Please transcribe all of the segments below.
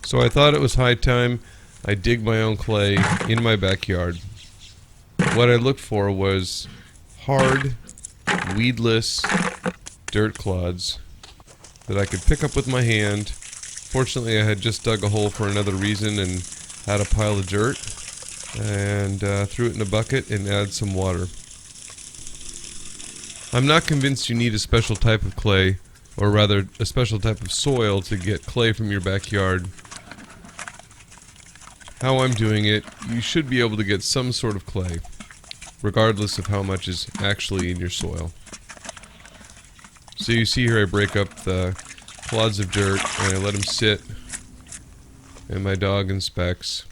So I thought it was high time I dig my own clay in my backyard. What I looked for was hard, weedless dirt clods that I could pick up with my hand. Fortunately, I had just dug a hole for another reason and had a pile of dirt, and threw it in a bucket and added some water. I'm not convinced you need a special type of clay, or rather a special type of soil, to get clay from your backyard. How I'm doing it, you should be able to get some sort of clay, regardless of how much is actually in your soil. So you see here I break up the clods of dirt and I let them sit, and my dog inspects.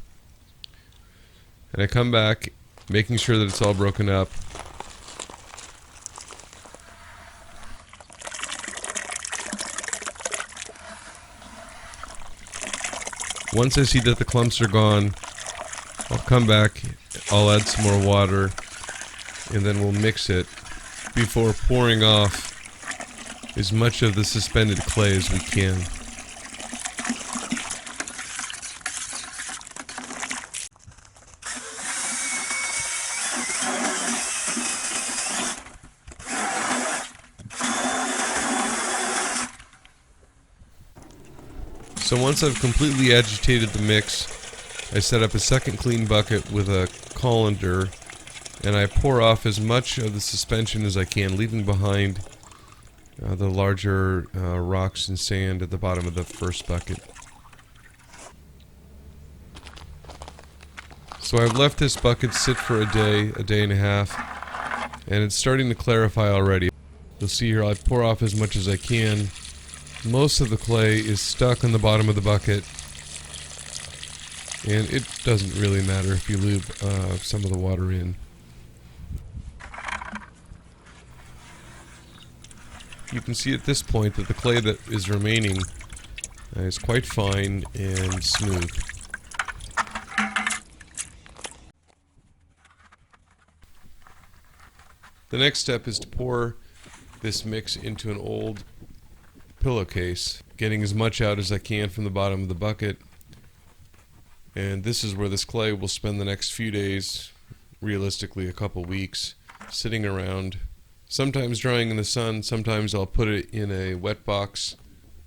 And I come back, making sure that it's all broken up. Once I see that the clumps are gone, I'll come back, I'll add some more water, and then we'll mix it before pouring off as much of the suspended clay as we can. So once I've completely agitated the mix, I set up a second clean bucket with a colander, and I pour off as much of the suspension as I can, leaving behind the larger rocks and sand at the bottom of the first bucket. So I've left this bucket sit for a day and a half, and it's starting to clarify already. You'll see here I pour off as much as I can. Most of the clay is stuck on the bottom of the bucket, and it doesn't really matter if you leave some of the water in. You can see at this point that the clay that is remaining is quite fine and smooth. The next step is to pour this mix into an old pillowcase, getting as much out as I can from the bottom of the bucket. And this is where this clay will spend the next few days, realistically a couple weeks, sitting around, sometimes drying in the sun, sometimes I'll put it in a wet box,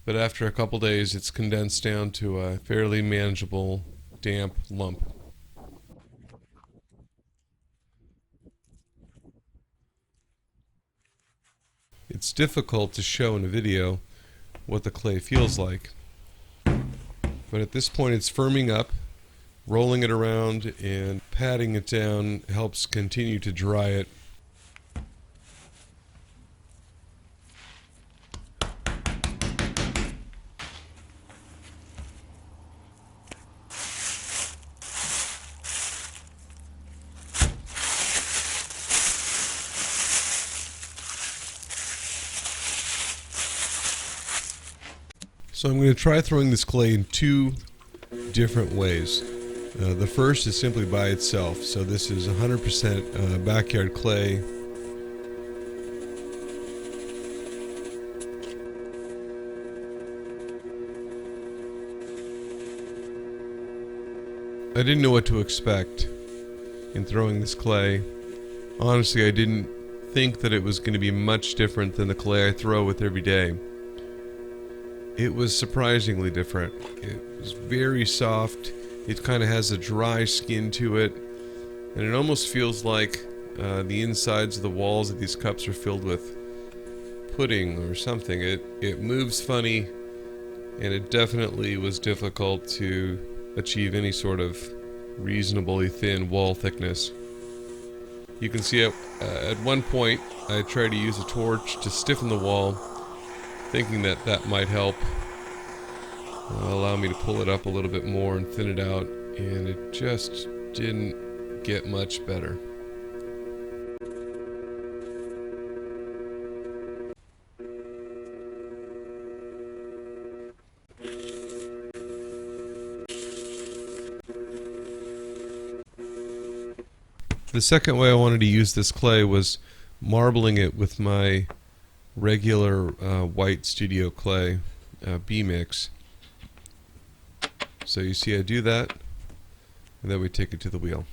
but after a couple days it's condensed down to a fairly manageable damp lump. It's difficult to show in a video what the clay feels like, but at this point it's firming up. Rolling it around and patting it down helps continue to dry it. So I'm going to try throwing this clay in two different ways. The first is simply by itself. So this is 100% backyard clay. I didn't know what to expect in throwing this clay. Honestly, I didn't think that it was going to be much different than the clay I throw with every day. It was surprisingly different. It was very soft. It kind of has a dry skin to it, and it almost feels like the insides of the walls of these cups are filled with pudding or something. It moves funny, and it definitely was difficult to achieve any sort of reasonably thin wall thickness. You can see at one point I tried to use a torch to stiffen the wall, thinking that that might help allow me to pull it up a little bit more and thin it out, and it just didn't get much better. The second way I wanted to use this clay was marbling it with my regular white studio clay B mix. So you see I do that, and then we take it to the wheel.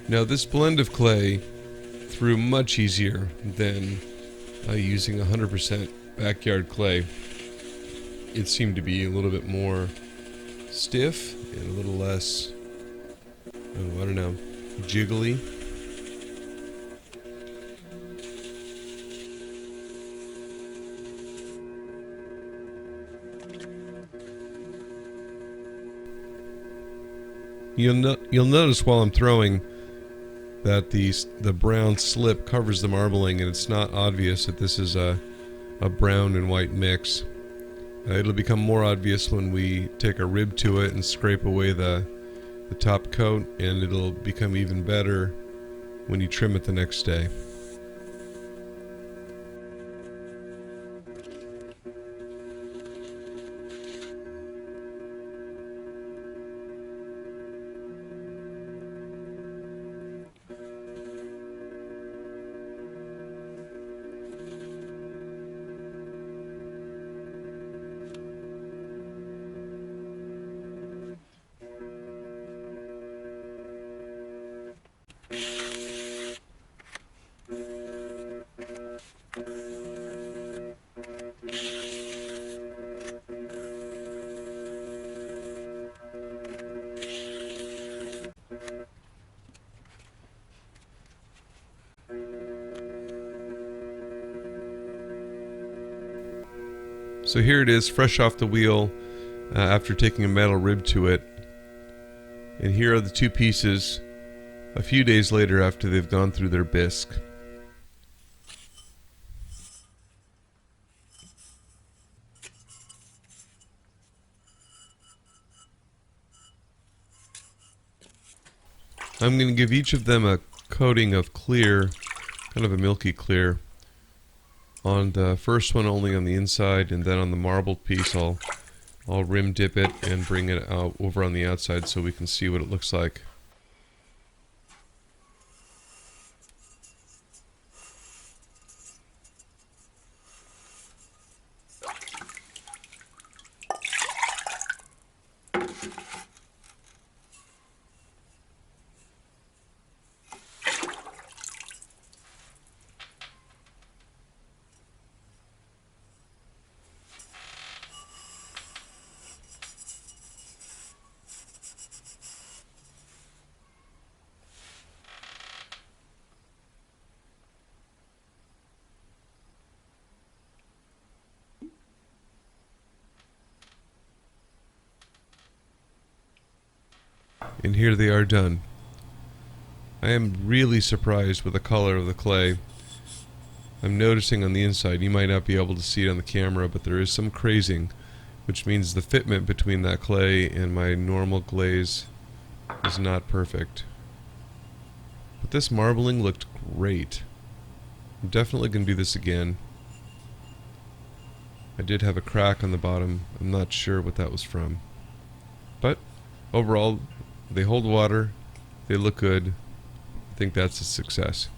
Now this blend of clay threw much easier than using 100% backyard clay. It seemed to be a little bit more stiff and a little less, oh, I don't know, jiggly. You'll notice while I'm throwing that the brown slip covers the marbling, and it's not obvious that this is a brown and white mix. It'll become more obvious when we take a rib to it and scrape away the top coat, and it'll become even better when you trim it the next day. So here it is, fresh off the wheel, after taking a metal rib to it. And here are the two pieces a few days later after they've gone through their bisque. I'm going to give each of them a coating of clear, kind of a milky clear. On the first one only on the inside, and then on the marbled piece I'll rim dip it and bring it out over on the outside so we can see what it looks like. And here they are done. I am really surprised with the color of the clay. I'm noticing on the inside, you might not be able to see it on the camera, but there is some crazing, which means the fitment between that clay and my normal glaze is not perfect. But this marbling looked great. I'm definitely going to do this again. I did have a crack on the bottom. I'm not sure what that was from. But overall, they hold water, they look good. I think that's a success.